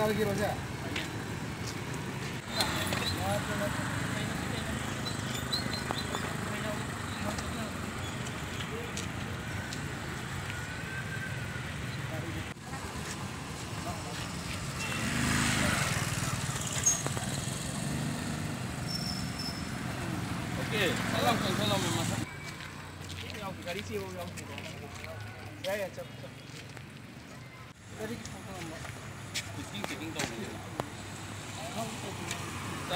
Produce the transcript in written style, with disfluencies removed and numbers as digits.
lagi Rosa. Okey, salam memasak. Yang dari sini yang saya cepat. Dari Kucing tahu.